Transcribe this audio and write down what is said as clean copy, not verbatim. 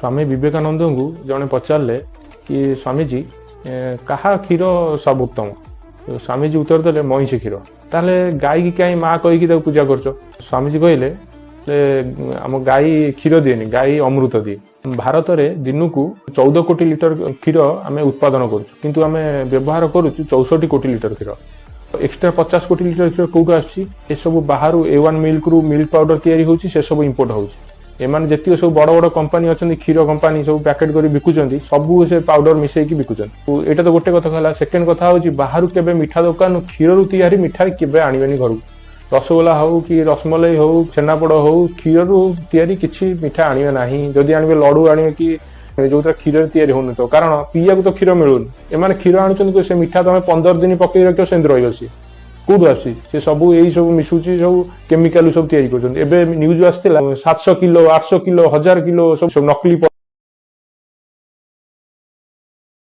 स्वामी विवेकानंद को जड़े पचारे कि स्वामीजी कहा क्षीर सर्वोत्तम। तो स्वामीजी उत्तर देले महिषी क्षीर। ताले गाय की कहीं माँ कहीकि पूजा कर। स्वामीजी कहले आम गाई क्षीर दिए गाय अमृत दिए। भारत में दिन को 14 कोटी लिटर क्षीर आम उत्पादन करूँ व्यवहार करुँ 64 कोटी लिटर क्षीर। एक्सट्रा 50 कोटी लिटर क्षीर कौटू आसू बाहर A1 मिल्क रु मिल्क पाउडर तैयारी होची से सब इंपोर्ट होची। एमान जति सब बड़ बड़ कंपनी अच्छा क्षीर कंपनी सब पैकेट कर बिकुचंती सबू से पाउडर मिसेकी बिकुचंती। एटा तो गोटे कथा कहला। सेकेंड कथा होची बाहर केबे मिठा दुकान क्षीर रु तैयारी मिठा केबे आनिबेनी घर। रसगोला हो कि रसमलाई हो छेनापोड़ हो क्षीर रु तैयारी किछि मिठा आनिबे नाही। जदि आनिबे लडू आनिबे कि जो क्षीर तैयारी होन तो कारण पीया तो क्षीर मिलून। एमाने क्षीर आणुचंती से मिठा तमे 15 दिन पकई रखियो सेंद रहियो सी कौटू आसी से सब यही सब मिशुची सब केमिकाल सब तैयारी कर। न्यूज आसला 700 किलो 800 किलो 1000 किलो सब नकली